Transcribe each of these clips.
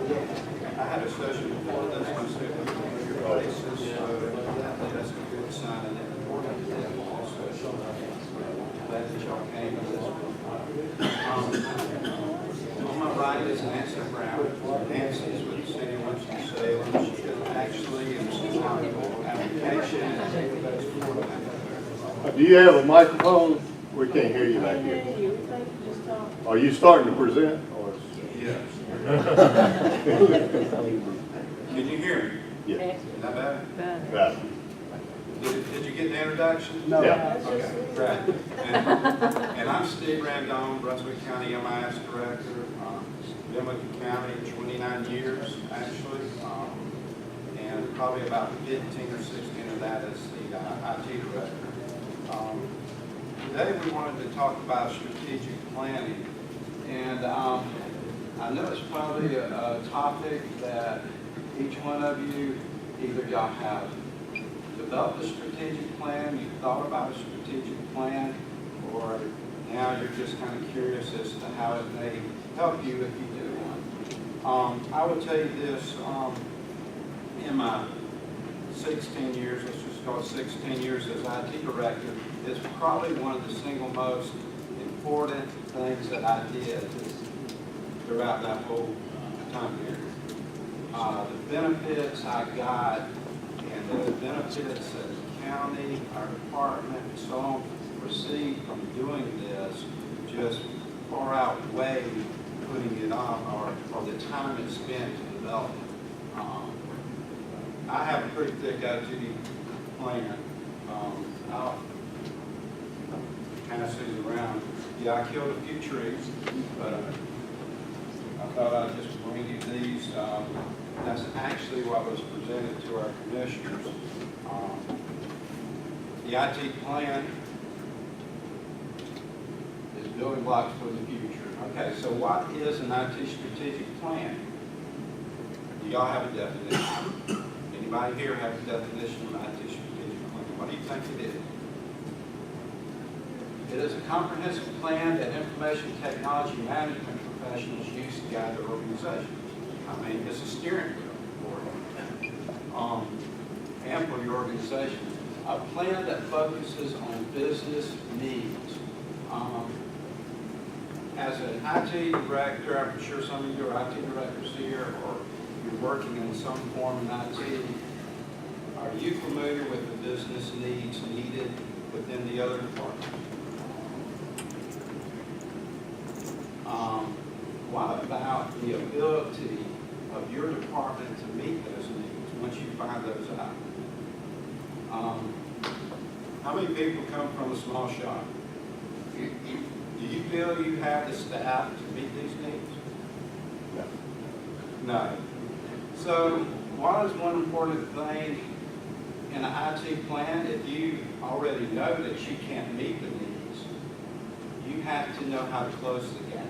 I had a session before this, I said, your places, that's a good sign, and then important to them also. Glad that y'all came to this one. On my right is Nancy Brown. Nancy's with the city of Winston-Salem. She is actually in some kind of application and database format. Do you have a microphone? We can't hear you back here. Are you starting to present? Or? Yes. Can you hear me? Yes. Not bad? Right. Did you get the introduction? No. Yeah. Okay, great. And I'm Steve Randone, Brunswick County MIS Director. Been with the county 29 years, actually, and probably about 15 or 16 of that as the IT Director. Today we wanted to talk about strategic planning, and I know it's probably a topic that each one of you, either y'all have developed a strategic plan, you've thought about a strategic plan, or now you're just kind of curious as to how it may help you if you do one. I would tell you this, in my 16 years, let's just call it 16 years as IT Director, is probably one of the single most important things that I did throughout that whole time period. The benefits I got and the benefits that the county, our department, and so on received from doing this just far outweigh putting it on or the time it spent to develop it. I have a pretty thick IT plan. I'll kind of see around. Yeah, I killed a few trees, but I thought I'd just bring you these. That's actually what was presented to our commissioners. The IT plan is building blocks for the future. Okay, so what is an IT strategic plan? Do y'all have a definition? Anybody here have a definition of an IT strategic plan? What do you think it is? It is a comprehensive plan that information technology management professionals use to guide their organization. I mean, it's a steering wheel for you, and for your organization. A plan that focuses on business needs. As an IT director, I'm sure some of you are IT directors here, or you're working in some form in IT. Are you familiar with the business needs needed within the other departments? What about the ability of your department to meet those needs once you find those out? How many people come from a small shop? Do you feel you have the staff to meet these needs? No. So what is one important thing in an IT plan? If you already know that you can't meet the needs, you have to know how to close the gaps.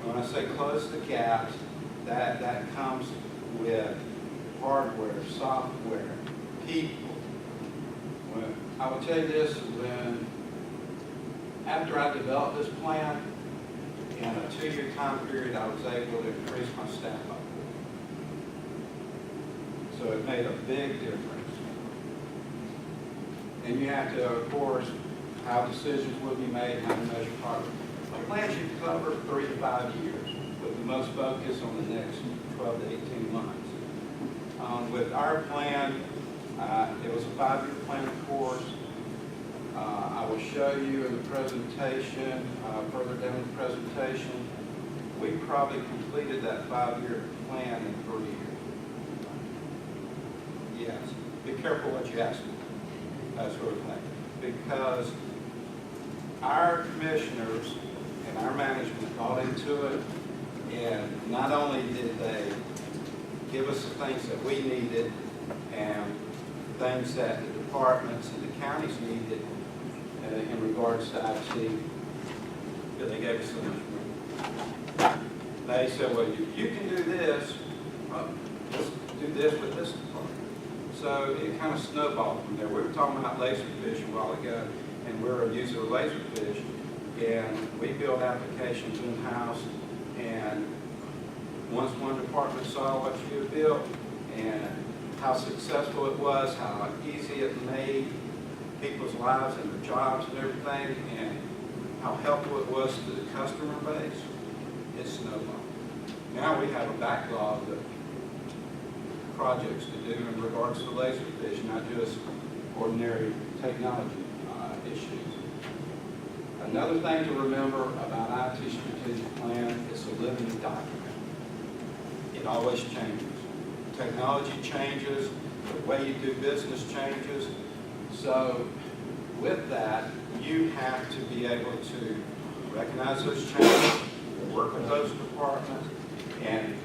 When I say close the gaps, that comes with hardware, software, people. I will tell you this, after I developed this plan, in a 2-year time period, I was able to increase my staff up. So it made a big difference. And you have to, of course, how decisions will be made, how to measure progress. The plan should cover 3 to 5 years, with the most focus on the next 12 to 18 months. With our plan, it was a 5-year plan, of course. I will show you in the presentation, further down the presentation, we probably completed that 5-year plan in 3 years. Yes, be careful what you ask me, that sort of thing. Because our commissioners and our management got into it, and not only did they give us the things that we needed and things that the departments and the counties needed in regards to IT, but they gave us so much more. They said, well, you can do this, let's do this with this department. So it kind of snowballed from there. We were talking about laserfish a while ago, and we're a user of laserfish, and we build applications in-house, and once one department saw what you had built and how successful it was, how easy it made people's lives and their jobs and everything, and how helpful it was to the customer base, it snowballed. Now we have a backlog of projects to do in regards to laser vision, not just ordinary technology issues. Another thing to remember about IT strategic plan, it's a living document. It always changes. Technology changes, the way you do business changes. So with that, you have to be able to recognize those changes, work with those departments, and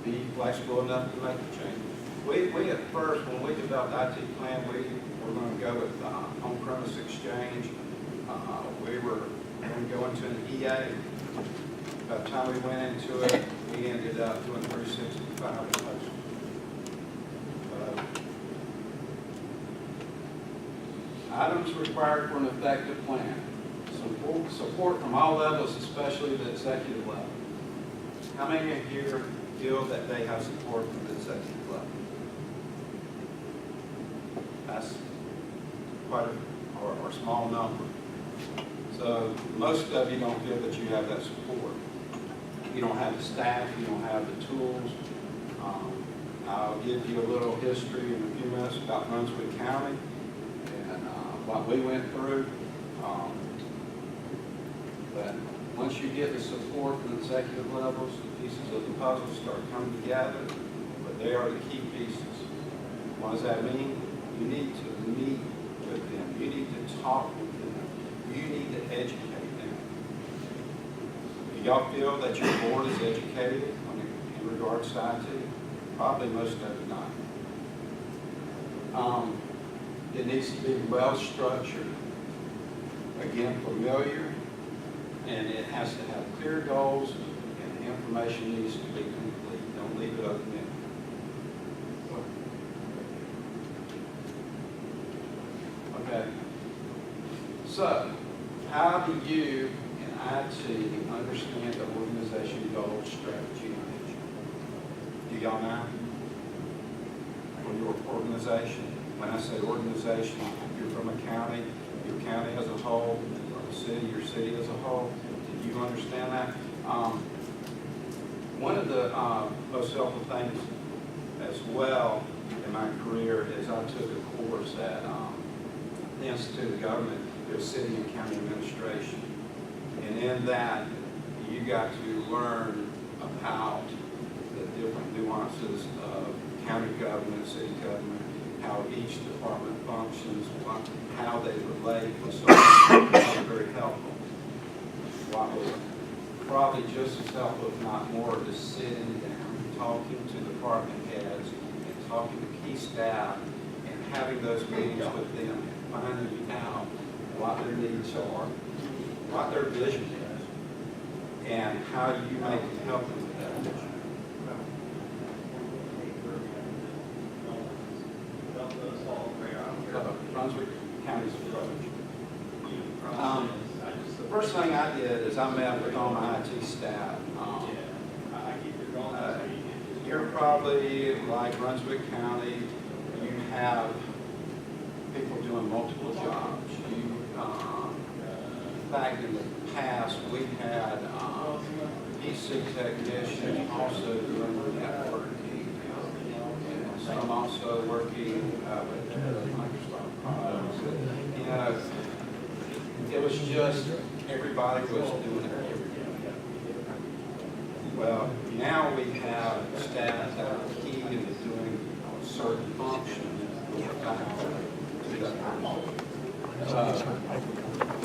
be flexible enough to make the changes. We at first, when we developed IT plan, we were going to go with on-premise exchange. We were going to go into an EA. By the time we went into it, we ended up doing 365 posts. Items required for an effective plan. Support from all levels, especially the executive level. How many of you here feel that they have support from the executive level? That's quite a small number. So most of you don't feel that you have that support. You don't have the staff, you don't have the tools. I'll give you a little history in a few minutes about Brunswick County and what we went through. But once you get the support from the executive levels, the pieces of the puzzle start coming together, but they are the key pieces. What does that mean? You need to meet with them. You need to talk with them. You need to educate them. Do y'all feel that your board is educated in regards to IT? Probably most of it not. It needs to be well structured, again, familiar, and it has to have clear goals, and the information needs to be complete. Don't leave it open-ended. Okay. So, how do you in IT understand the organization goal, strategy, and vision? Do y'all know? For your organization. When I say organization, you're from a county, your county as a whole, or a city, your city as a whole. Do you understand that? One of the most helpful things as well in my career is I took a course at the Institute of Government, it was City and County Administration. And in that, you got to learn about the different nuances of county government, city government, how each department functions, how they relate, and so on. That was very helpful. What was probably just as helpful, if not more, is sitting down, talking to department heads, and talking to key staff, and having those meetings with them, and finding out what their needs are, what their vision is, and how you make it help them with that vision. Brunswick County's approach. The first thing I did is I met with all my IT staff. You're probably like Brunswick County, you have people doing multiple jobs. In fact, in the past, we had PC technicians also doing networking, and some also working with Microsoft products. You know, it was just everybody was doing it every day. Well, now we have staff that are key into doing certain functions.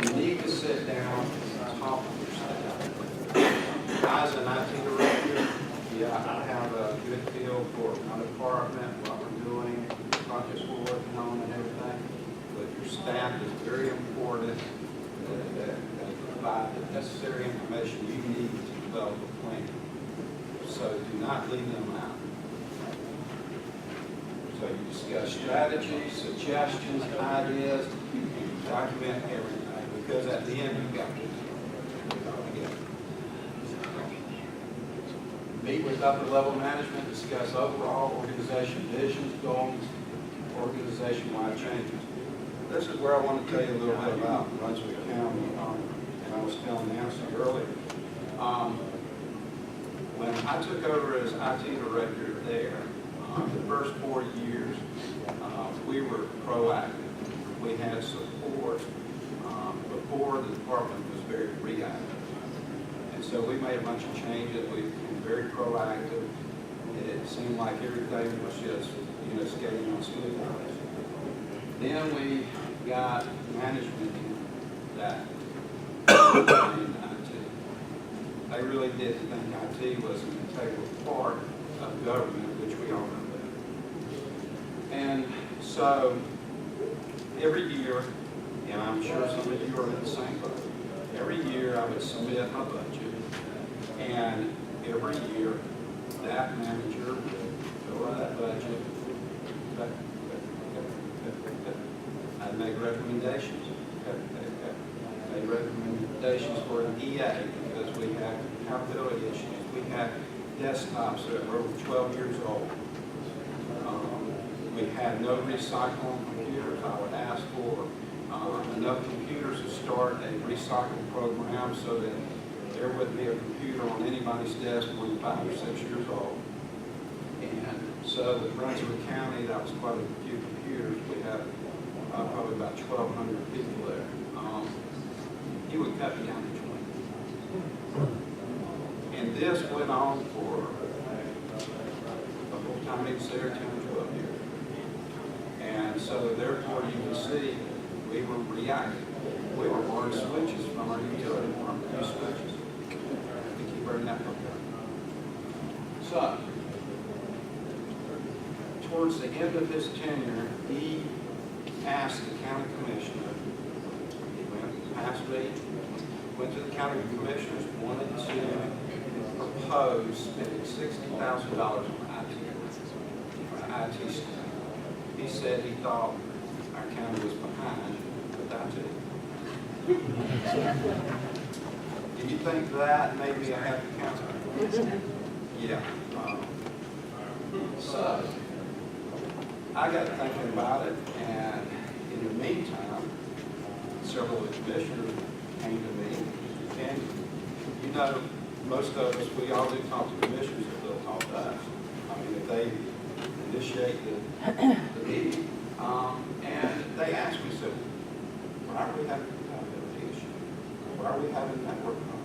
You need to sit down and talk with your staff. As an IT director, yeah, I have a good feel for my department, what we're doing, the projects we're working on and everything. But your staff is very important that they provide the necessary information you need to develop a plan. So do not leave them out. So you discuss strategies, suggestions, ideas, and you document everything, because at the end you've got to put it all together. meet with upper level management, discuss overall organization visions, goals, organization-wide changes. This is where I want to tell you a little bit about Brunswick County, and I was telling Nancy earlier. When I took over as IT director there, the first 4 years, we were proactive. We had support. Before, the department was very reactive. And so we made a bunch of changes. We became very proactive. It seemed like everything was just, skating on smooth ice. Then we got management that in IT. They really didn't think IT was an integral part of government, which we all know that. And so every year, and I'm sure some of you are in the same boat, every year I would submit my budget, and every year that manager would go over that budget. I'd make recommendations. Made recommendations for an EA because we had accountability issues. We had desktops that were over 12 years old. We had no recycling computers. I would ask for enough computers to start a recycling program so that there wouldn't be a computer on anybody's desk more than 5 or 6 years old. And so with Brunswick County, that was quite a few computers. We had probably about 1,200 people there. He would cut me down to 20. And this went on for the whole time he was there, 10 or 12 years. And so therefore you can see we were reacting. We were borrowing switches from our utility department, new switches, to keep our network up. So, towards the end of his tenure, he asked the county commissioner, he went past me, went to the county commissioners, wanted to propose spending $60,000 on IT staff. He said he thought our county was behind with IT. Do you think that made me a happy county? Yeah. So, I got thinking about it, and in the meantime, several of the commissioners came to me, and most of us, we all do talk to commissioners if they'll talk to us. I mean, if they initiate the meeting, and they asked me, so, why are we having accountability issues? Why are we having network problems?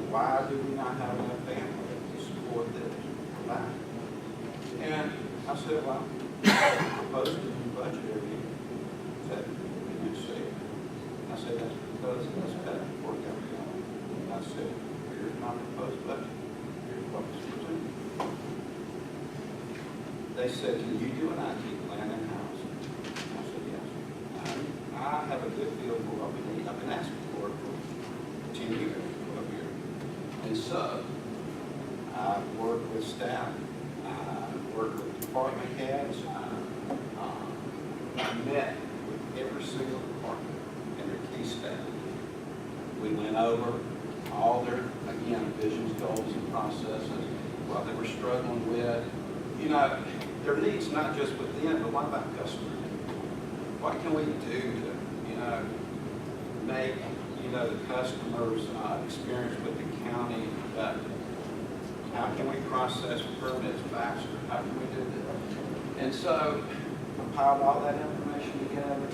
Why do we not have enough bandwidth to support this or that? And I said, well, I proposed a new budget every year. I said, can you see it? I said, that's because that's better for government. I said, here's my proposed budget. Here's what it's going to do. They said, can you do an IT plan in-house? I said, yes. I have a good feel for what we need. I've been asking for it for 10 years, 12 years. And so, I worked with staff. I worked with department heads. I met with every single department and their key staff. We went over all their, again, visions, goals, and processes, what they were struggling with. Their needs not just within, but what about customers? What can we do to, make, the customers' experience with the county better? How can we process permits faster? How can we do that? And so, compiled all that information together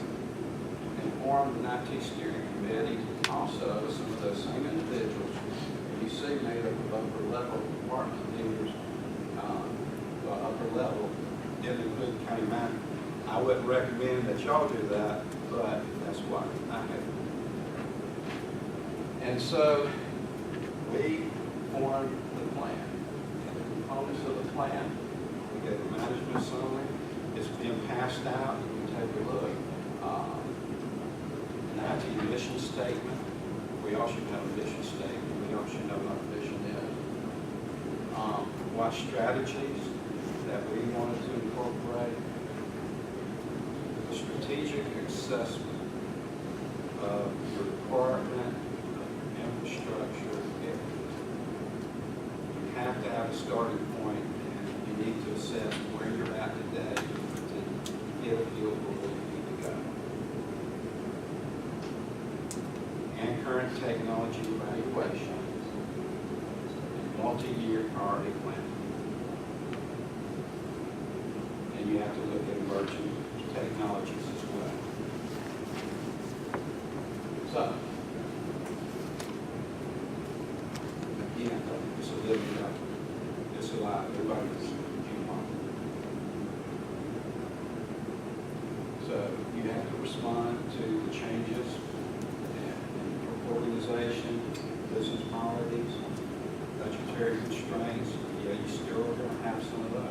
and formed an IT steering committee. Also, some of those same individuals you see made up of upper level department leaders, upper level, didn't include the county manager. I wouldn't recommend that y'all do that, but that's what I have. And so we formed the plan. And the components of the plan, we gave the management summary. It's been passed out. You can take a look. An IT mission statement. We all should have a mission statement. We all should know what our vision is. What strategies that we wanted to incorporate. The strategic assessment of your department, infrastructure, everything. You have to have a starting point, and you need to assess where you're at today to get a feel for where you need to go. And current technology evaluation, multi-year priority plan. And you have to look at emerging technologies as well. So, again, it's a living document. It's alive. Everybody's human. So you have to respond to the changes in organization, business priorities, budgetary constraints. Yeah, you still are going to have some of those.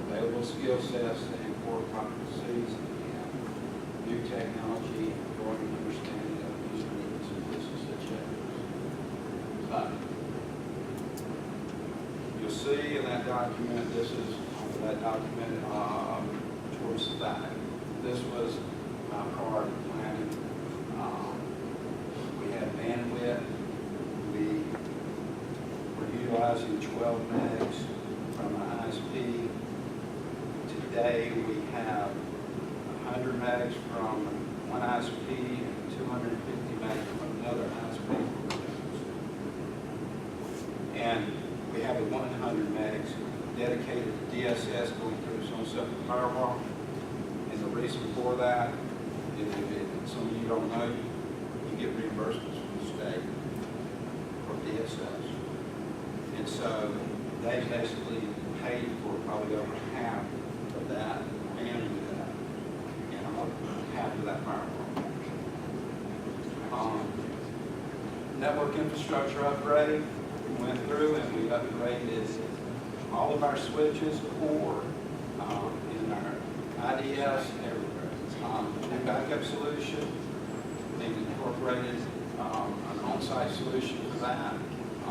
Available skill sets and core competencies, and new technology, growing understanding of these needs and business objectives. You'll see in that document, this is that document towards the back. This was my priority planning. We had bandwidth. We were utilizing 12 megs from an ISP. Today we have 100 megs from one ISP and 250 megs from another ISP. And we have a 100 megs dedicated to DSS going through some separate firewall. And the reason for that, if some of you don't know, you get reimbursements from the state for DSS. And so they basically paid for probably over half of that and half of that firewall. Network infrastructure upgrade. We went through and we upgraded all of our switches, core, in our IDS, everywhere. New backup solution, we incorporated an on-site solution for that. I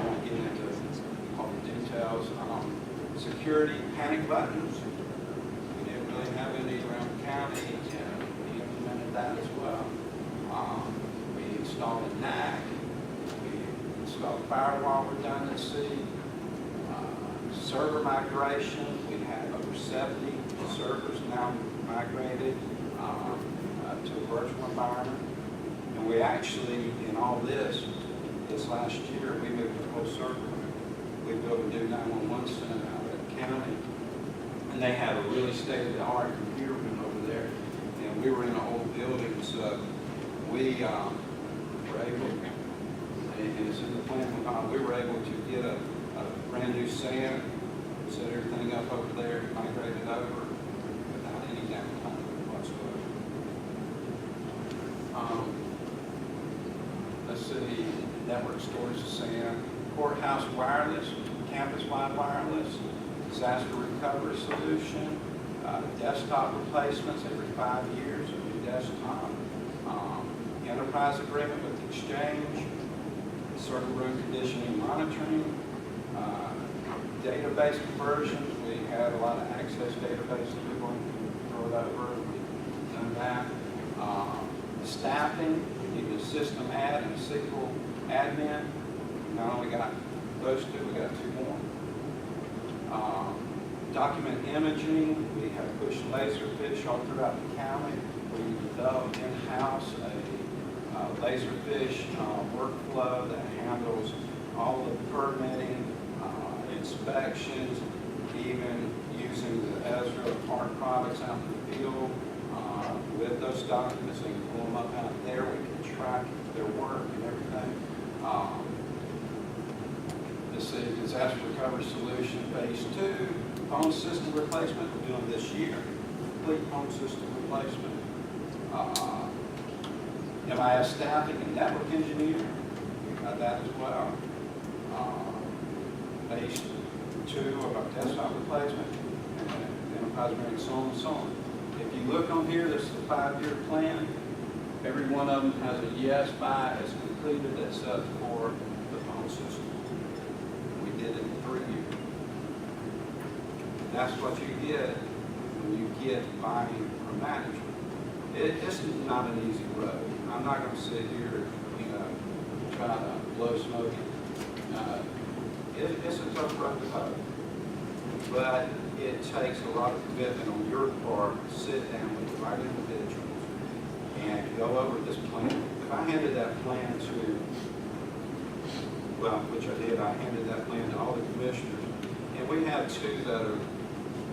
won't get into all the details. Security panic buttons. We didn't really have any around the county, and we implemented that as well. We installed a NAC. We installed firewall redundancy. Server migration. We had over 70 servers now migrated to a virtual environment. And we actually, in all this last year, we moved to full server. We built a new 911 center out at the county. And they had a really state-of-the-art computer room over there. And we were in an old building, so we were able, and it's in the plan, we were able to get a brand new SAN, set everything up over there, migrate it over without any downtime whatsoever. Let's see, network storage SAN, courthouse wireless, campus-wide wireless, disaster recovery solution, desktop replacements every 5 years, a new desktop, enterprise agreement with Exchange, server room conditioning monitoring, database conversions. We had a lot of Access databases we wanted to throw it over. We've done that. Staffing, we need a system ad and a SQL admin. We not only got those two, we got 2 more. Document imaging, we have pushed laserfish all throughout the county. We developed in-house a laserfish workflow that handles all the permitting, inspections, even using the Ezra Park products out in the field. With those documents, they can pull them up out there. We can track their work and everything. This is disaster recovery solution phase 2. Phone system replacement we're doing this year. Complete phone system replacement. MIS staffing and network engineer. We got that as well. Phase 2 of our desktop replacement, and enterprise and so on and so on. If you look on here, this is a 5-year plan. Every one of them has a yes by as completed that's up for the phone system. We did it in 3 years. That's what you get when you get buying from management. It's not an easy road. I'm not going to sit here, try to blow smoke. it's a tough road to hoe. But it takes a lot of commitment on your part to sit down with the right individuals and go over this plan. If I handed that plan to, well, which I did, I handed that plan to all the commissioners, and we have two that are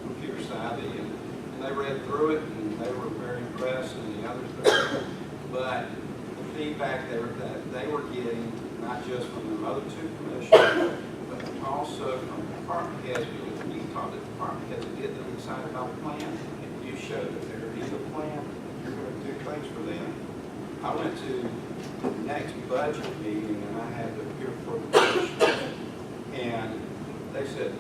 computer savvy, and they read through it, and they were very impressed, and the others were. But the feedback that they were getting, not just from the other two commissioners, but also from department heads, because when you talk to department heads and get them excited about the plan, and you show that there is a plan, you're going to do things for them. I went to the next budget meeting, and I had to appear for the commissioners, and they said,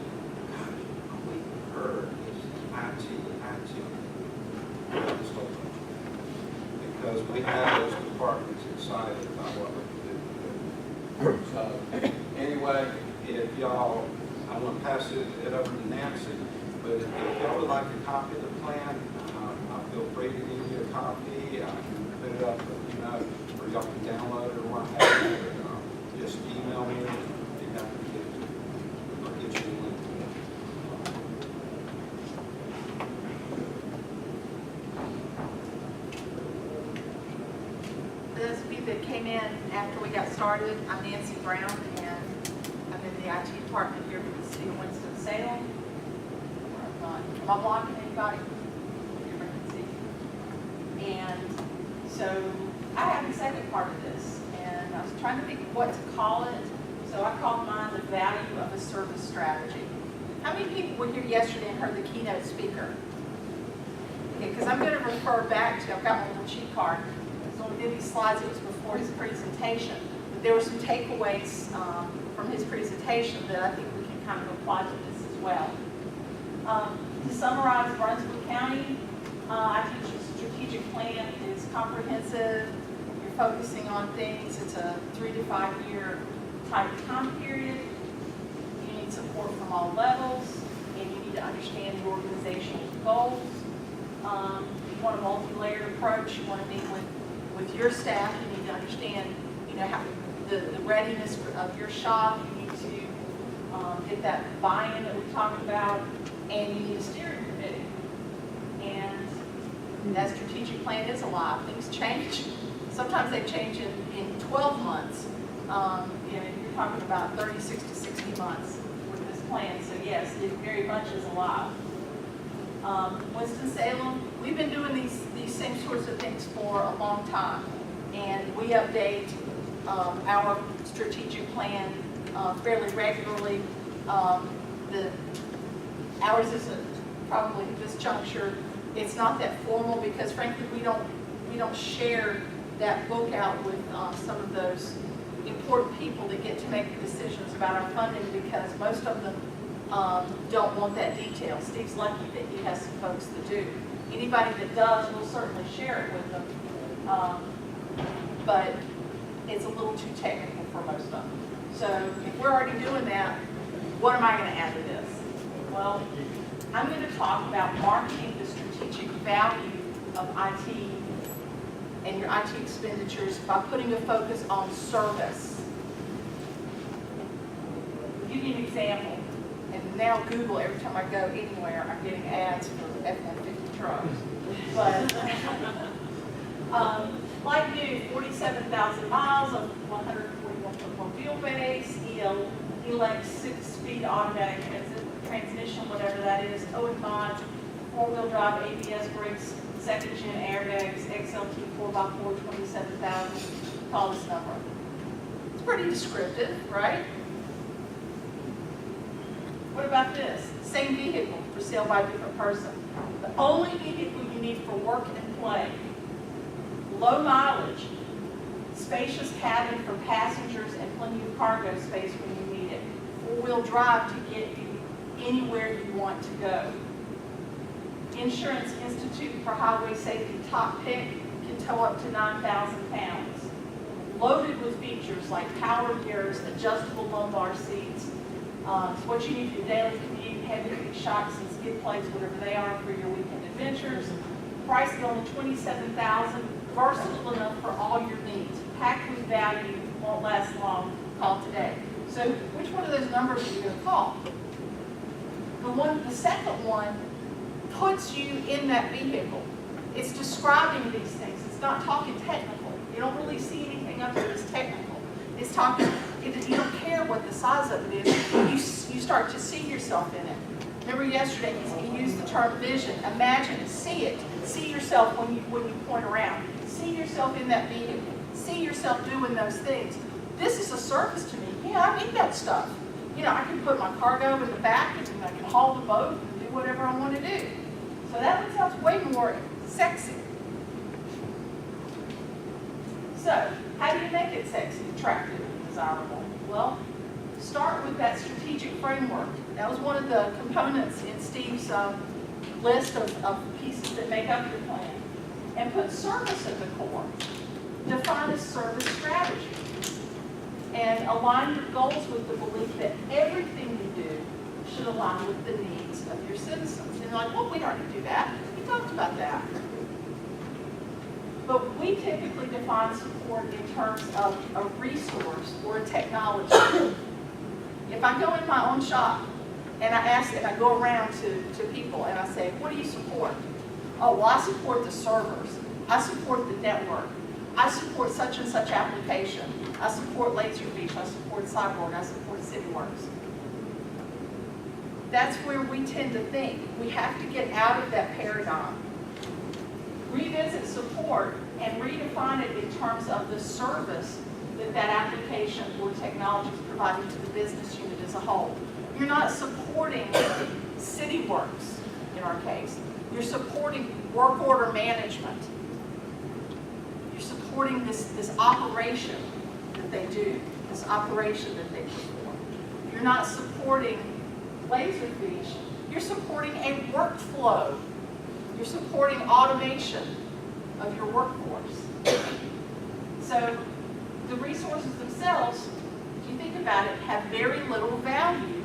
"God, all we heard is IT. This whole thing." Because we have those departments excited about what we can do. So, anyway, if y'all, I want to pass it over to Nancy, but if y'all would like a copy of the plan, I feel free to give you a copy. I can put it up, or y'all can download it or what have you. Just email me. I'll be happy to get you the link. Those of you that came in after we got started, I'm Nancy Brown, and I'm in the IT department here for the city of Winston-Salem. Am I blocking anybody? Everybody can see. And so I have the second part of this, and I was trying to think of what to call it. So I called mine the value of a service strategy. How many people were here yesterday and heard the keynote speaker? Okay, because I'm going to refer back to, I've got my little cheat card. So when we did these slides, it was before his presentation. But there were some takeaways from his presentation that I think we can kind of apply to this as well. To summarize Brunswick County, I teach a strategic plan. It's comprehensive. You're focusing on things. It's a 3 to 5 year type time period. You need support from all levels, and you need to understand the organizational goals. You want a multi-layered approach. You want to meet with your staff. You need to understand, how the readiness of your shop. You need to get that buy-in that we talked about, and you need a steering committee. And that strategic plan is alive. Things change. Sometimes they change in 12 months. You're talking about 36 to 60 months with this plan. So yes, it very much is alive. Winston-Salem, we've been doing these same sorts of things for a long time, and we update our strategic plan fairly regularly. Ours isn't probably at this juncture. It's not that formal because, frankly, we don't share that book out with some of those important people that get to make the decisions about our funding, because most of them don't want that detail. Steve's lucky that he has some folks that do. Anybody that does, we'll certainly share it with them, but it's a little too technical for most of them. So if we're already doing that, what am I going to add to this? Well, I'm going to talk about marketing the strategic value of IT and your IT expenditures by putting a focus on service. I'll give you an example. And now Google, every time I go anywhere, I'm getting ads for F-150 trucks. But like new, 47,000 miles of 141-foot wheelbase, ELEX 6-speed automatic transmission, whatever that is, towing mods, 4-wheel drive, ABS brakes, second-gen airbags, XLT 4x4, 27,000. Call this number. It's pretty descriptive, right? What about this? Same vehicle for sale by a different person. The only vehicle you need for work and play. Low mileage, spacious cabin for passengers and plenty of cargo space when you need it. 4-wheel drive to get you anywhere you want to go. Insurance Institute for Highway Safety top pick can tow up to 9,000 pounds. Loaded with features like power mirrors, adjustable lumbar seats. It's what you need for your daily commute, heavy-duty shocks and skid plates, whatever they are for your weekend adventures. Price is only $27,000, versatile enough for all your needs. Packed with value, won't last long. Call today. So which one of those numbers are you going to call? The second one puts you in that vehicle. It's describing these things. It's not talking technical. You don't really see anything up there that's technical. It's talking, you don't care what the size of it is. You start to see yourself in it. Remember yesterday, he used the term vision. Imagine it, see it. See yourself when you point around. See yourself in that vehicle. See yourself doing those things. This is a service to me. Yeah, I need that stuff. You know, I can put my cargo in the back and I can haul the boat and do whatever I want to do. So that one sounds way more sexy. So, how do you make it sexy, attractive, and desirable? Well, start with that strategic framework. That was one of the components in Steve's list of pieces that make up your plan. And put service at the core. Define a service strategy. And align your goals with the belief that everything you do should align with the needs of your citizens. And you're like, well, we already do that. We talked about that. But we typically define support in terms of a resource or a technology. If I go in my own shop and I go around to people and I say, what do you support? Oh, well, I support the servers. I support the network. I support such and such application. I support Laserbeach. I support Cyborg. I support CityWorks. That's where we tend to think. We have to get out of that paradigm. Revisit support and redefine it in terms of the service that application or technology is providing to the business unit as a whole. You're not supporting CityWorks, in our case. You're supporting work order management. You're supporting this operation that they do, this operation that they perform. You're not supporting Laserbeach. You're supporting a workflow. You're supporting automation of your workforce. So the resources themselves, if you think about it, have very little value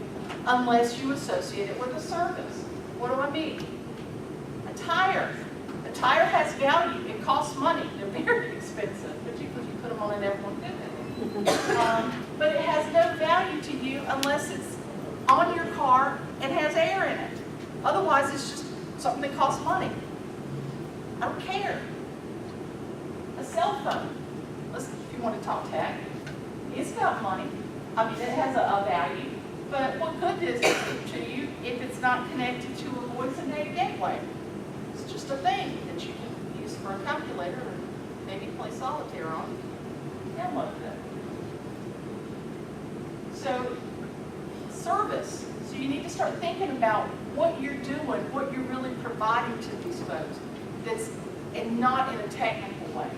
unless you associate it with a service. What do I mean? A tire. A tire has value. It costs money. They're very expensive, particularly if you put them on an F-150. But it has no value to you unless it's on your car and has air in it. Otherwise, it's just something that costs money. I don't care. A cell phone. Listen, if you want to talk tech, it's got money. I mean, it has a value. But what good is it to you if it's not connected to a voice and data gateway? It's just a thing that you can use for a calculator and maybe play solitaire on. Download it. So, service. So you need to start thinking about what you're doing, what you're really providing to these folks, and not in a technical way.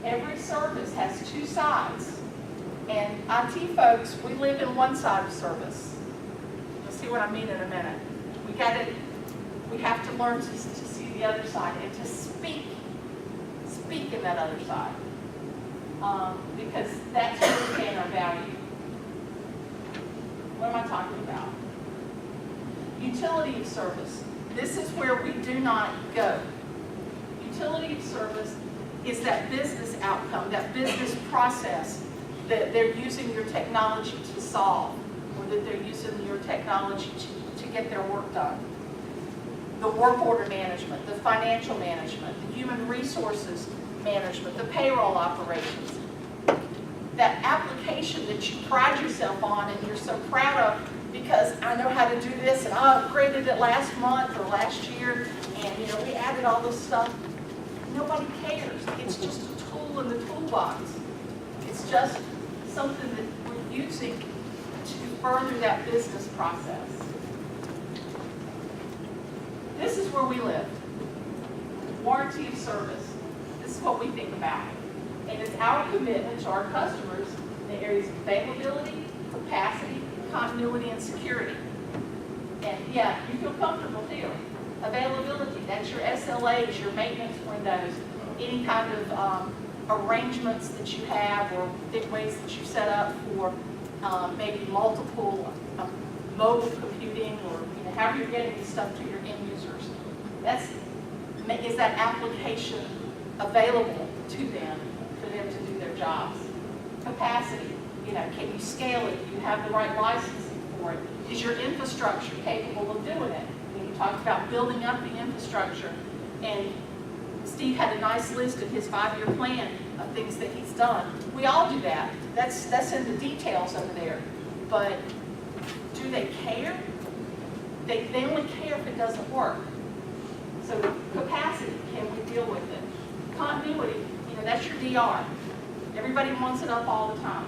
Every service has two sides. And IT folks, we live in one side of service. You'll see what I mean in a minute. We have to learn to see the other side and to speak in that other side. Because that's where we gain our value. What am I talking about? Utility of service. This is where we do not go. Utility of service is that business outcome, that business process that they're using your technology to solve, or that they're using your technology to get their work done. The work order management, the financial management, the human resources management, the payroll operations. That application that you pride yourself on and you're so proud of because I know how to do this and I upgraded it last month or last year and we added all this stuff. Nobody cares. It's just a tool in the toolbox. It's just something that we're using to further that business process. This is where we live. Warranty of service. This is what we think about. And it's our commitment to our customers in the areas of availability, capacity, continuity, and security. And yeah, you feel comfortable here. Availability, that's your SLAs, your maintenance windows, any kind of arrangements that you have or big ways that you set up for maybe multiple mobile computing or how you're getting this stuff to your end users. Is that application available to them for them to do their jobs? Capacity. You know, can you scale it? Do you have the right licensing for it? Is your infrastructure capable of doing it? You talked about building up the infrastructure, and Steve had a nice list of his 5-year plan of things that he's done. We all do that. That's in the details over there. But do they care? They only care if it doesn't work. So capacity, can we deal with it? Continuity, you know, that's your DR. Everybody wants it up all the time.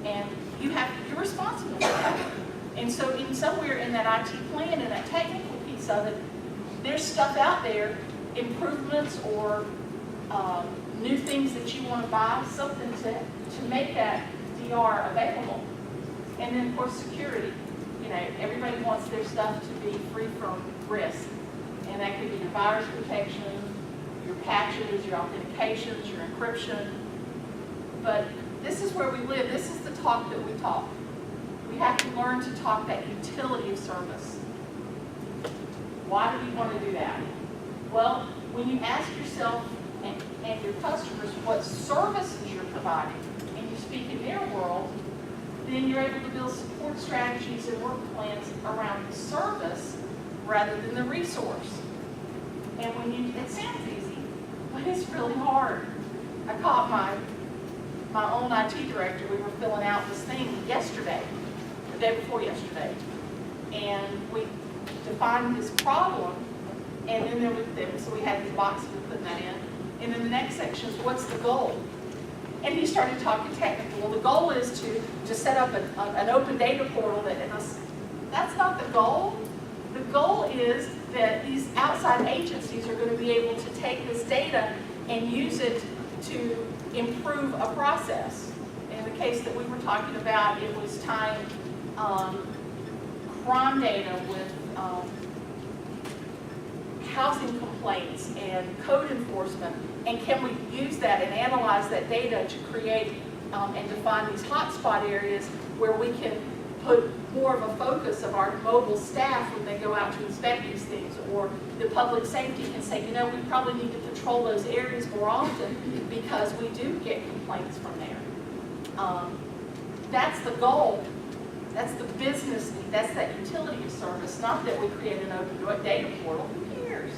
And you're responsible for that. And so in somewhere in that IT plan and that technical piece of it, there's stuff out there, improvements or new things that you want to buy, something to make that DR available. And then of course security. You know, everybody wants their stuff to be free from risk. And that could be your virus protection, your patches, your authentications, your encryption. But this is where we live. This is the talk that we talk. We have to learn to talk that utility of service. Why do we want to do that? Well, when you ask yourself and your customers what services you're providing, and you speak in their world, then you're able to build support strategies and work plans around the service rather than the resource. And it sounds easy, but it's really hard. I caught my own IT director. We were filling out this thing yesterday, the day before yesterday, and we defined this problem, and then so we had these boxes we put that in, and then the next section is what's the goal? And he started talking technical. Well, the goal is to set up an open data portal that's not the goal. The goal is that these outside agencies are going to be able to take this data and use it to improve a process. In the case that we were talking about, it was tying crime data with housing complaints and code enforcement, and can we use that and analyze that data to create and define these hotspot areas where we can put more of a focus of our mobile staff when they go out to inspect these things, or the public safety can say, you know, we probably need to patrol those areas more often because we do get complaints from there. That's the goal. That's the business need. That's that utility of service, not that we create an open data portal. Who cares?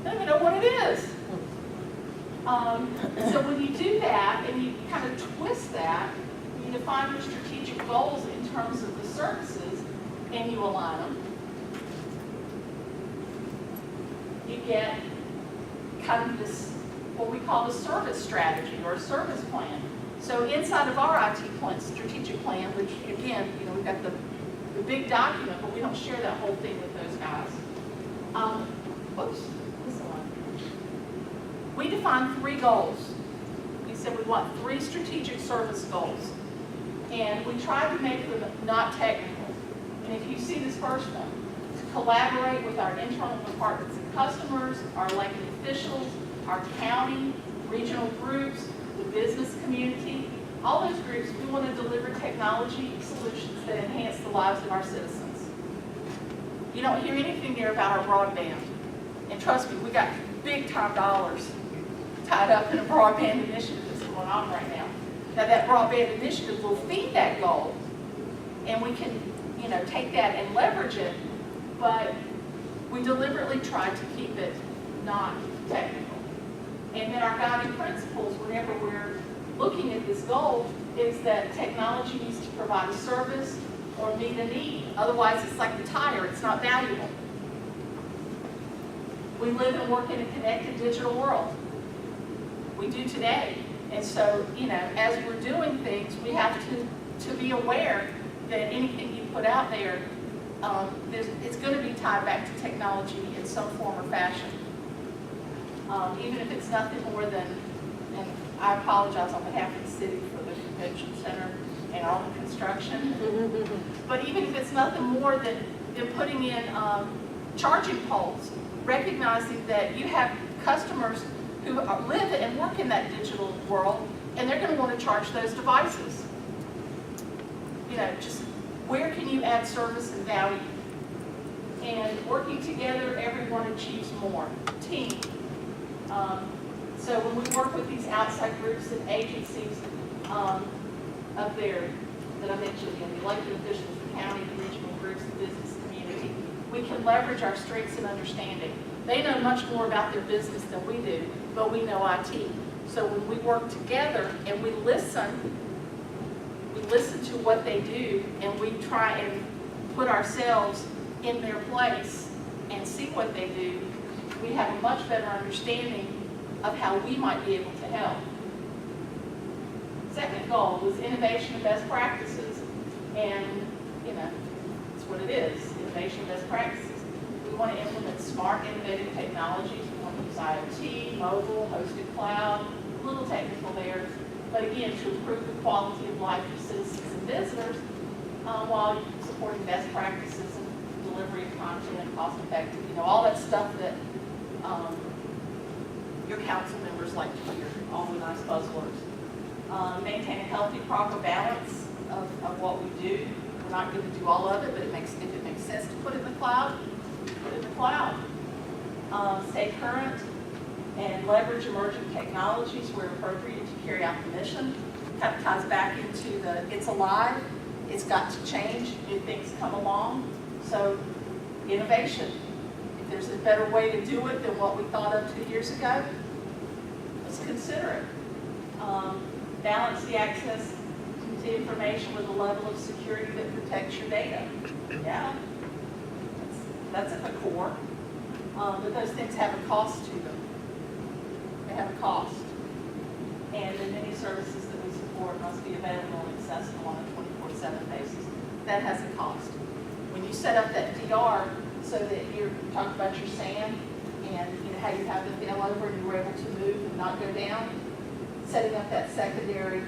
They don't even know what it is. So when you do that and you kind of twist that, you define your strategic goals in terms of the services and you align them, you get kind of this, what we call the service strategy or a service plan. So inside of our IT plan, strategic plan, which again, you know, we've got the big document, but we don't share that whole thing with those guys. Whoops, this one. We define 3 goals. We said we want 3 strategic service goals. And we tried to make them not technical. And if you see this first one, to collaborate with our internal departments and customers, our elected officials, our county, regional groups, the business community, all those groups, we want to deliver technology solutions that enhance the lives of our citizens. You don't hear anything there about our broadband. And trust me, we got big time dollars tied up in a broadband initiative that's going on right now. Now that broadband initiative will feed that goal, and we can, you know, take that and leverage it, but we deliberately tried to keep it not technical. And then our guiding principles, whenever we're looking at this goal, is that technology needs to provide a service or meet a need. Otherwise, it's like the tire, it's not valuable. We live and work in a connected digital world. We do today. And so, you know, as we're doing things, we have to be aware that anything you put out there, it's going to be tied back to technology in some form or fashion. Even if it's nothing more than, and I apologize on behalf of the city for the convention center and all the construction, but even if it's nothing more than putting in charging poles, recognizing that you have customers who live and work in that digital world, and they're going to want to charge those devices. You know, just where can you add service and value? And working together, everyone achieves more. Team. So when we work with these outside groups and agencies, of their, that I mentioned, the elected officials, the county, the regional groups, the business community, we can leverage our strengths and understanding. They know much more about their business than we do, but we know IT. So when we work together and we listen to what they do, and we try and put ourselves in their place and see what they do, we have a much better understanding of how we might be able to help. Second goal was innovation and best practices. And, you know, it's what it is, innovation and best practices. We want to implement smart, innovative technologies. We want to use IoT, mobile, hosted cloud, a little technical there. But again, to improve the quality of life for citizens and visitors while supporting best practices and delivery of content, cost effective, you know, all that stuff that your council members like to hear, all the nice buzzwords. Maintain a healthy, proper balance of what we do. We're not going to do all of it, but if it makes sense to put it in the cloud, put it in the cloud. Stay current and leverage emerging technologies where appropriate to carry out the mission. Kind of ties back into the, it's alive, it's got to change, new things come along. So innovation. If there's a better way to do it than what we thought of 2 years ago, let's consider it. Balance the access to information with a level of security that protects your data. Yeah, that's at the core. But those things have a cost to them. They have a cost. And the many services that we support must be available and accessible on a 24/7 basis. That has a cost. When you set up that DR so that you're talking about your sand and you know how you have the failover and you were able to move and not go down, setting up that secondary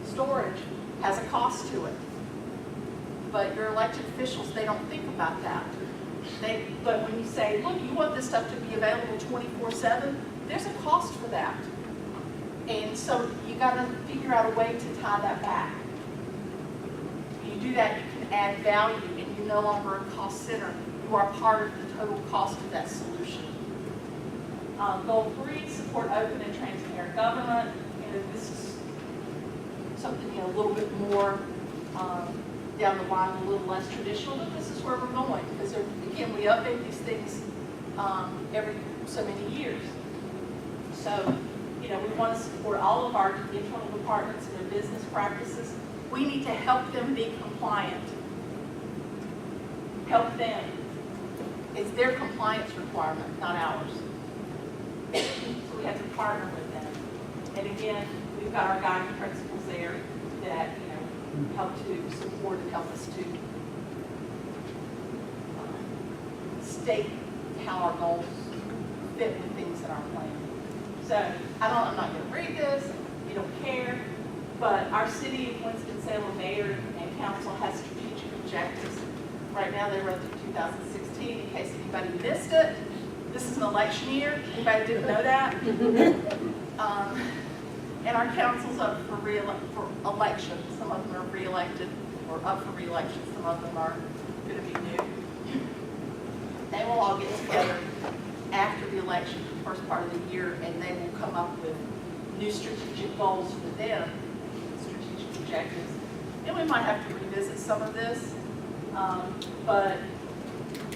storage has a cost to it. But your elected officials, they don't think about that. But when you say, look, you want this stuff to be available 24/7, there's a cost for that. And so you got to figure out a way to tie that back. When you do that, you can add value, and you're no longer a cost center. You are part of the total cost of that solution. Goal 3, support open and transparent government. And this is something a little bit more down the line, a little less traditional, but this is where we're going. Because again, we update these things every so many years. So, you know, we want to support all of our internal departments and their business practices. We need to help them be compliant. Help them. It's their compliance requirement, not ours. So we have to partner with them. And again, we've got our guiding principles there that, you know, help to support and help us to state how our goals fit with things in our plan. So I'm not going to read this, you don't care, but our city of Winston-Salem mayor and council has strategic objectives. Right now they run through 2016, in case anybody missed it. This is an election year, anybody didn't know that? And our council's up for election. Some of them are re-elected or up for re-election, some of them are going to be new. They will all get together after the election, the first part of the year, and they will come up with new strategic goals for them, strategic objectives. And we might have to revisit some of this, but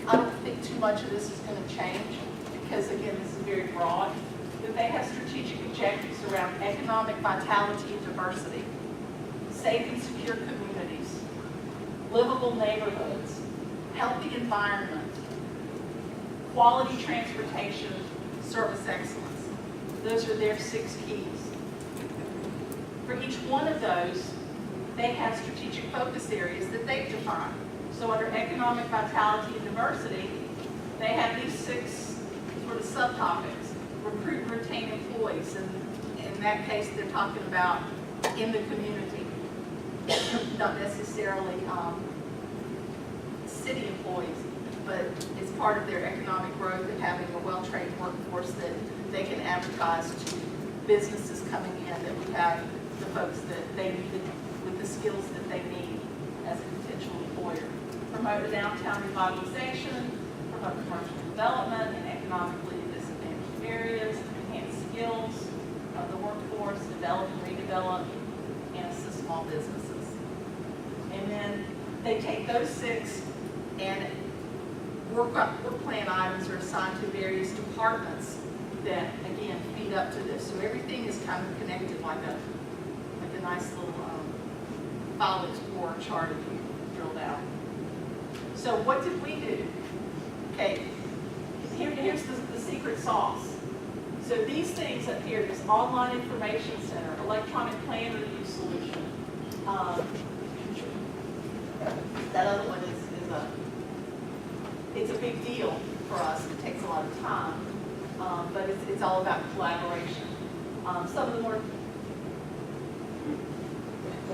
I don't think too much of this is going to change because, again, this is very broad. But they have strategic objectives around economic vitality and diversity, safe and secure communities, livable neighborhoods, healthy environment, quality transportation, service excellence. Those are their 6 keys. For each one of those, they have strategic focus areas that they've defined. So under economic vitality and diversity, they have these 6 sort of subtopics. Recruit and retain employees, and in that case, they're talking about in the community, not necessarily city employees, but it's part of their economic growth and having a well-trained workforce that they can advertise to businesses coming in, that we have the folks that they need with the skills that they need as a potential employer. Promote a downtown revitalization, promote commercial development in economically disadvantaged areas, enhance skills of the workforce, develop and redevelop, and assist small businesses. And then they take those 6 and work plan items are assigned to various departments that, again, feed up to this. So everything is kind of connected like a nice little file explorer chart if you drill down. So what did we do? Okay, here's the secret sauce. So these things up here, this online information center, electronic plan review solution, that other one it's a big deal for us. It takes a lot of time, but it's all about collaboration. Some of the more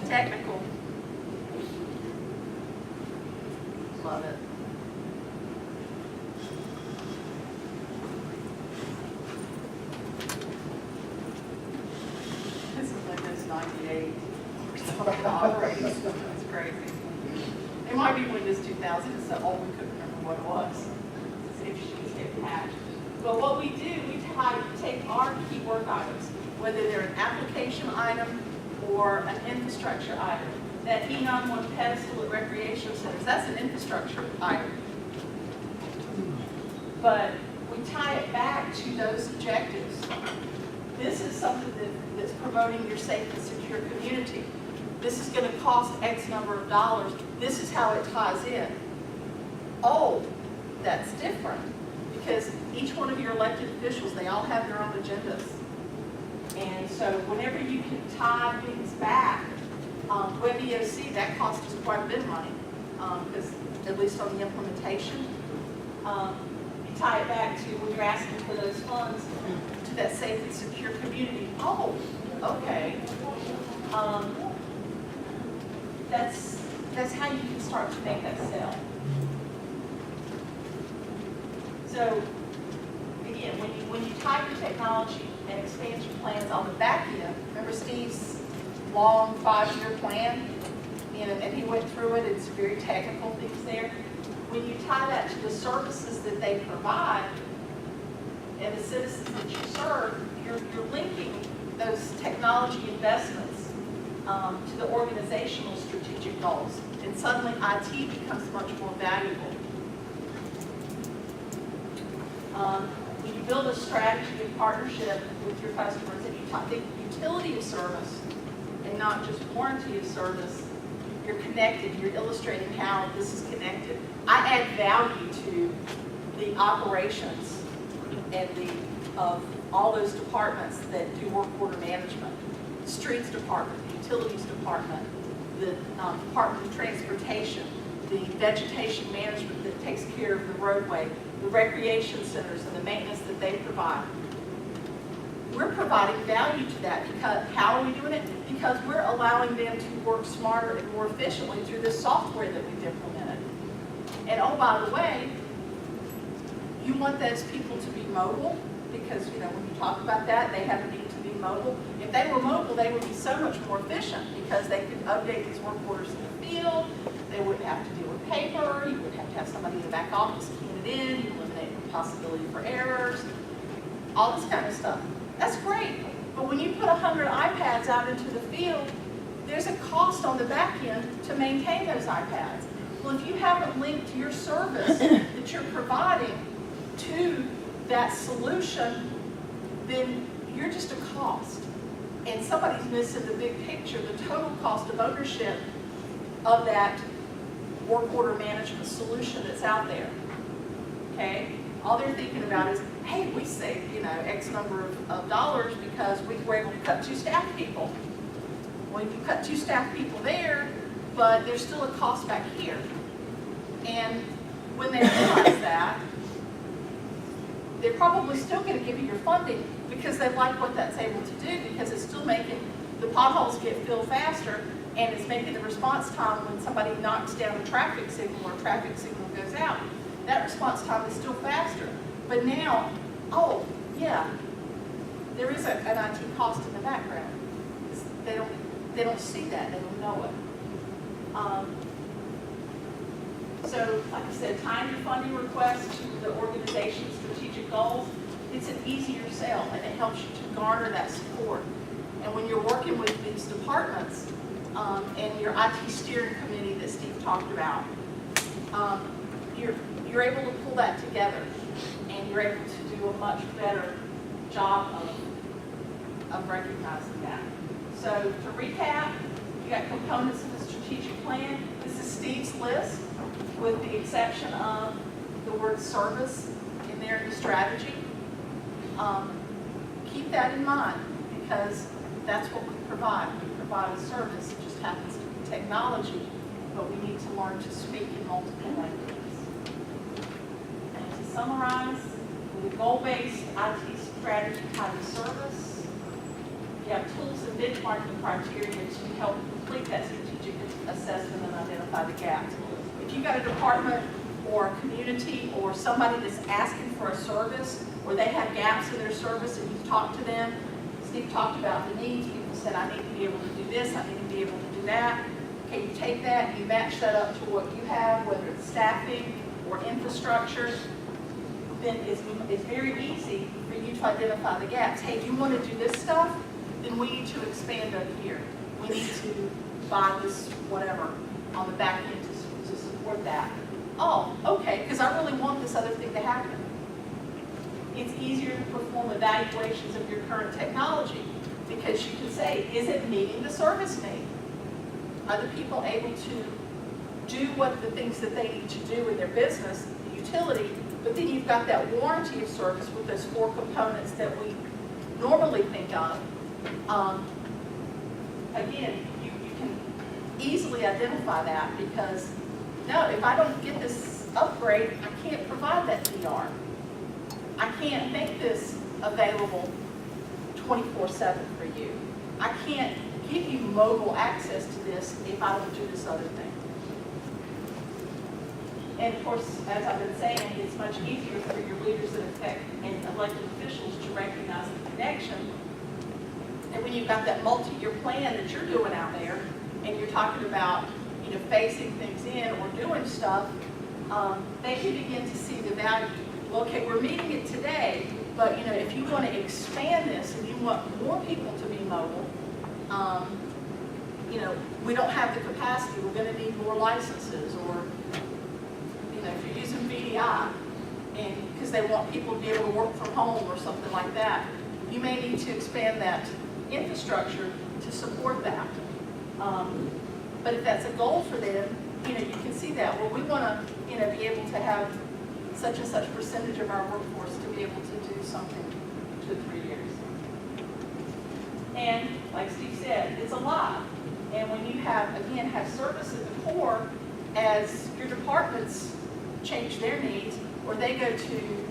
technical, love it. This is Windows 98. It's crazy. It might be Windows 2000. It's so old we couldn't remember what it was. It's get patched. But what we do, we take our key work items, whether they're an application item or an infrastructure item. That E91 pedestal at recreation centers, that's an infrastructure item. But we tie it back to those objectives. This is something that's promoting your safe and secure community. This is going to cost X number of dollars. This is how it ties in. Oh, that's different. Because each one of your elected officials, they all have their own agendas. And so whenever you can tie things back, Web EOC, that cost us quite a bit of money, because at least on the implementation, you tie it back to when you're asking for those funds to that safe and secure community. Oh, okay. That's how you can start to make that sell. So again, when you tie your technology and expansion plans on the back end, remember Steve's long 5-year plan, and he went through it. It's very technical things there. When you tie that to the services that they provide and the citizens that you serve, you're linking those technology investments to the organizational strategic goals, and suddenly IT becomes much more valuable. When you build a strategy of partnership with your customers and you think utility of service and not just warranty of service, you're connected, you're illustrating how this is connected. I add value to the operations and of all those departments that do work order management. The streets department, the utilities department, the Department of Transportation, the vegetation management that takes care of the roadway, the recreation centers and the maintenance that they provide. We're providing value to that because how are we doing it? Because we're allowing them to work smarter and more efficiently through this software that we've implemented. And oh, by the way, you want those people to be mobile because, when you talk about that, they have a need to be mobile. If they were mobile, they would be so much more efficient because they could update these work orders in the field. They wouldn't have to deal with paper. You wouldn't have to have somebody in the back office keying it in. You eliminate the possibility for errors, all this kind of stuff. That's great. But when you put 100 iPads out into the field, there's a cost on the back end to maintain those iPads. Well, if you haven't linked your service that you're providing to that solution, then you're just a cost. And somebody's missing the big picture, the total cost of ownership of that work order management solution that's out there. Okay? All they're thinking about is, hey, we saved, X number of dollars because we were able to cut 2 staff people. Well, you cut 2 staff people there, but there's still a cost back here. And when they realize that, they're probably still going to give you your funding because they like what that's able to do because it's still making the potholes get filled faster and it's making the response time when somebody knocks down a traffic signal or a traffic signal goes out. That response time is still faster. But now, oh, yeah, there is an IT cost in the background. They don't see that. They don't know it. So, like I said, tying your funding request to the organization's strategic goals, it's an easier sell, and it helps you to garner that support. And when you're working with these departments, and your IT steering committee that Steve talked about. You're able to pull that together, and you're able to do a much better job of recognizing that. So to recap, you got components of the strategic plan. This is Steve's list, with the exception of the word service in there in the strategy. Keep that in mind, because that's what we provide. We provide a service. It just happens to be technology, but we need to learn to speak in multiple languages. And to summarize, with a goal-based IT strategy tied to service, you have tools and benchmarking criteria to help complete that strategic assessment and identify the gaps. If you've got a department or a community or somebody that's asking for a service, or they have gaps in their service and you've talked to them, Steve talked about the needs. People said, I need to be able to do this, I need to be able to do that. Okay, you take that and you match that up to what you have, whether it's staffing or infrastructure, then it's very easy for you to identify the gaps. Hey, you want to do this stuff? Then we need to expand over here. We need to buy this whatever on the back end to support that. Oh, okay, because I really want this other thing to happen. It's easier to perform evaluations of your current technology, because you can say, is it meeting the service need? Are the people able to do what the things that they need to do in their business, the utility, but then you've got that warranty of service with those 4 components that we normally think of. Again, you can easily identify that, because no, if I don't get this upgrade, I can't provide that DR. I can't make this available 24/7 for you. I can't give you mobile access to this if I don't do this other thing. And of course, as I've been saying, it's much easier for your leaders and elected officials to recognize the connection. And when you've got that multi-year plan that you're doing out there, and you're talking about, phasing things in or doing stuff, they can begin to see the value. Well, okay, we're meeting it today, but if you want to expand this and you want more people to be mobile, we don't have the capacity. We're going to need more licenses, or if you're using VDI, and because they want people to be able to work from home or something like that, you may need to expand that infrastructure to support that. But if that's a goal for them, you can see that. Well, we want to, be able to have such and such percentage of our workforce to be able to do something 2 to 3 years. And like Steve said, it's a lot. And when you have service at the core, as your departments change their needs, or they go to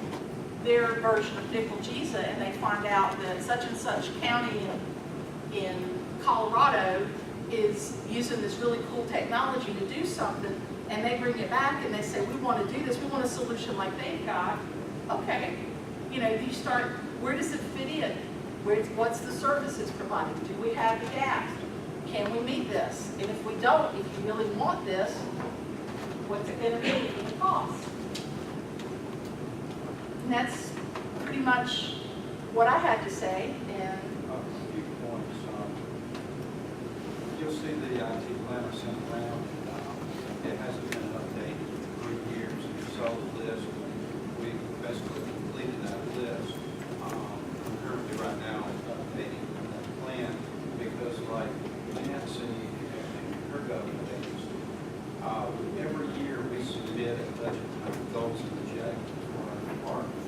their version of Nickel GISA and they find out that such and such county in Colorado is using this really cool technology to do something, and they bring it back and they say, we want to do this, we want a solution like they've got. Okay, you start, where does it fit in? What's the services provided? Do we have the gaps? Can we meet this? And if we don't, if you really want this, what's it going to be in the cost? And that's pretty much what I had to say. And a few points. You'll see the IT plan I sent around. It hasn't been updated in 3 years. You saw the list. We basically completed that list. I'm currently right now updating that plan, because like Nancy and her government agency, every year we submit a budget goals and objectives for our department.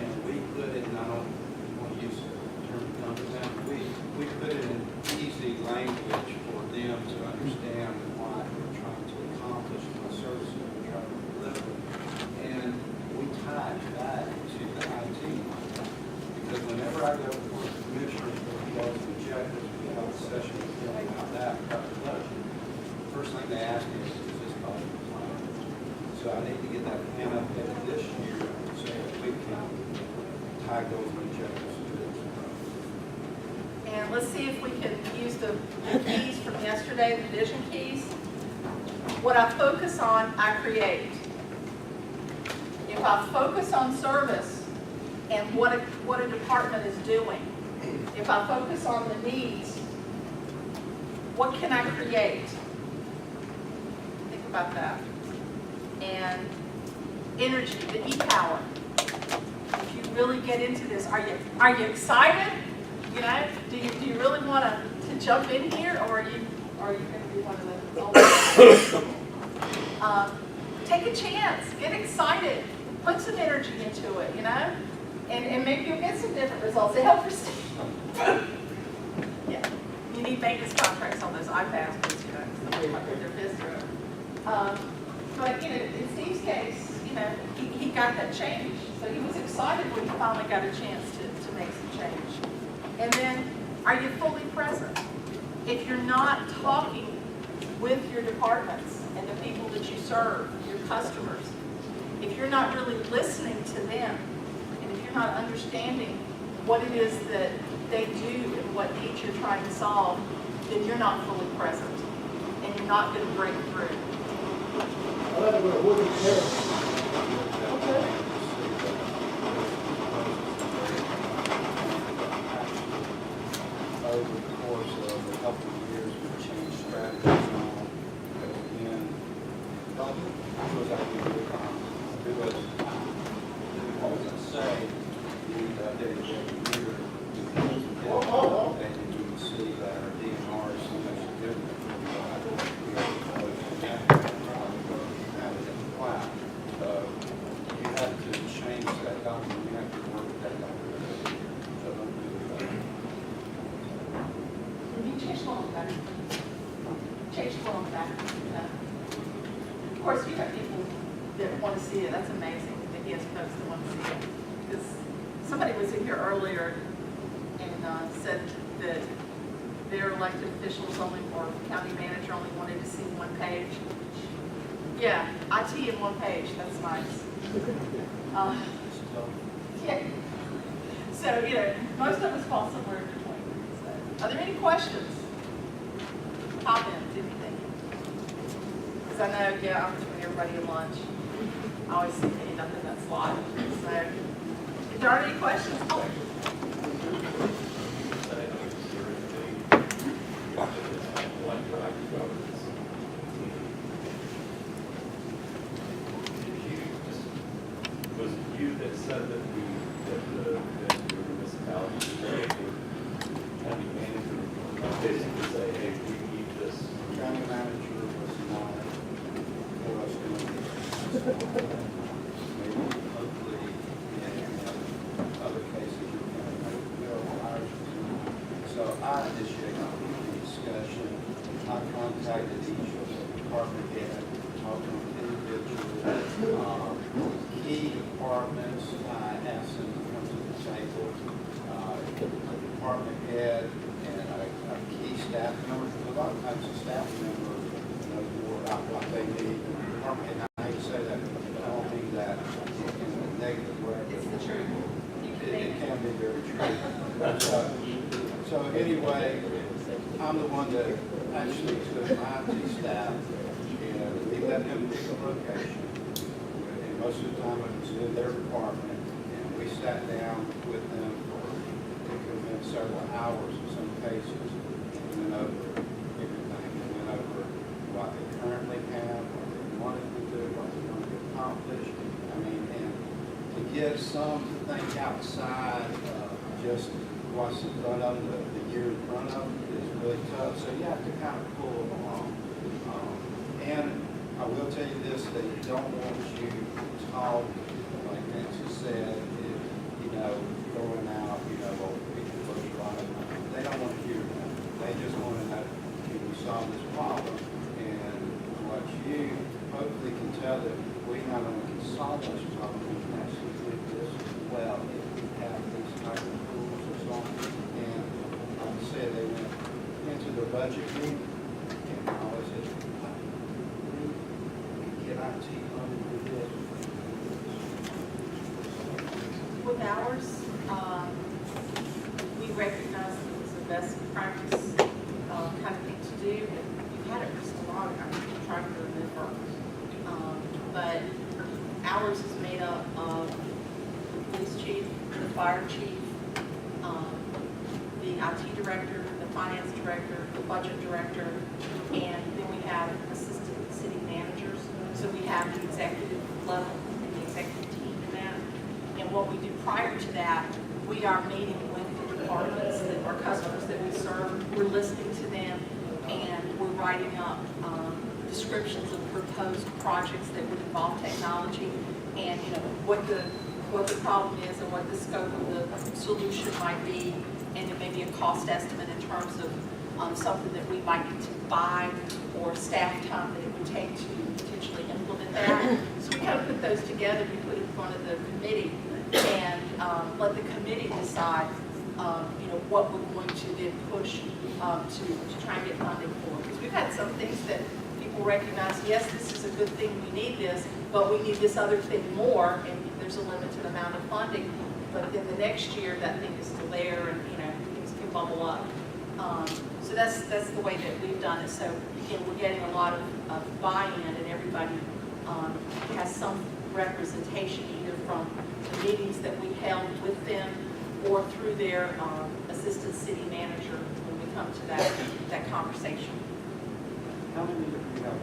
And we put it, and I don't want to use the term numbers now, we put it in easy language for them to understand what we're trying to accomplish, what services we're trying to deliver. And we tie that to the IT line. Because whenever I go before the commissioners for goals and objectives, we have a session with them about that, about the budget. First thing they ask me is this budget plan? So I need to get that plan updated this year so that we can tie goals and objectives to this. And let's see if we can use the keys from yesterday, the vision keys. What I focus on, I create. If I focus on service and what a department is doing, if I focus on the needs, what can I create? Think about that. And energy, the E-power. If you really get into this, are you excited? You know, do you really want to jump in here, or are you going to be one of those? Take a chance, get excited, put some energy into it, you know, and maybe you'll get some different results. It helps your Steve. Yeah, you need maintenance contracts on those iPads, because you know somebody might put their fist through it. But you know, in Steve's case, you know, he got that change, so he was excited when he finally got a chance to make some change. And then, are you fully present? If you're not talking with your departments and the people that you serve, your customers, if you're not really listening to them, and if you're not understanding what it is that they do and what needs you're trying to solve, then you're not fully present, and you're not going to break through. Over the course of a couple of years, we've changed strategies on, again, do as I say, you dedicated leader, and you can see that our DNR is so much different from you have to change that document, you have to work with that document. So don't do that. You change the law on the back. Change the law on the back. Of course, you have people that want to see it. That's amazing that he has folks that want to see it. Because somebody was in here earlier and said that their elected officials only, or county manager only wanted to see one page. Yeah, IT in one page. That's nice. Yeah. So, you know, most of us fall somewhere in between. So, are there any questions? Comments, anything? Because I know, yeah, I'm between everybody at lunch. I always see me up in that slot. So, if there aren't any questions, Was it you that said that your municipality county manager basically say, hey, we need this? County manager was not for us doing this. Maybe, hopefully, in other cases, you can make bill ours. So I initiated the discussion. I contacted each of the department head, talked to individuals, key departments. I asked them to come to the table. A department head and a key staff member. A lot of times the staff member knows more about what they need than the department head. I hate to say that, but I don't mean that in a negative way. it's the truth. It can be very true. So anyway, I'm the one that actually took my IT staff and we let them pick a location. And most of the time it was in their department. And we sat down with them for, it could have been several hours in some cases. And went over everything. And went over what they currently have, what they wanted to do, what they wanted to accomplish. I mean, and to get something outside of just what's in front of them, the year in front of them is really tough. So you have to kind of pull them along. And I will tell you this, they don't want you to talk, like Nancy said, if, you know, going out, you know, people push a lot of money. They don't want to hear that. They just want to know, can we solve this problem? And what you hopefully can tell that we not only can solve this problem, we can actually do this well if we have these type of tools or something. And like I said, they went into the budget meeting and I always said, get IT funded for this. With ours, we recognize that it was the best practice kind of thing to do. And we've had it for so long, I'm trying to remember. But ours is made up of the police chief, the fire chief, the IT director, the finance director, the budget director, and then we have assistant city managers. So we have the executive level and the executive team in that. And what we do prior to that, we are meeting with the departments, that our customers that we serve. We're listening to them, and we're writing up descriptions of proposed projects that would involve technology, and what the problem is and what the scope of the solution might be, and then maybe a cost estimate in terms of something that we might need to buy or staff time that it would take to potentially implement that. So we kind of put those together, we put in front of the committee, and let the committee decide what we're going to then push to try and get funding for. Because we've had some things that people recognize, yes, this is a good thing, we need this, but we need this other thing more, and there's a limited amount of funding. But then the next year, that thing is still there, and things can bubble up. So that's the way that we've done it. So again, we're getting a lot of buy-in, and everybody has some representation either from the meetings that we held with them or through their assistant city manager when we come to that conversation. How many do you have?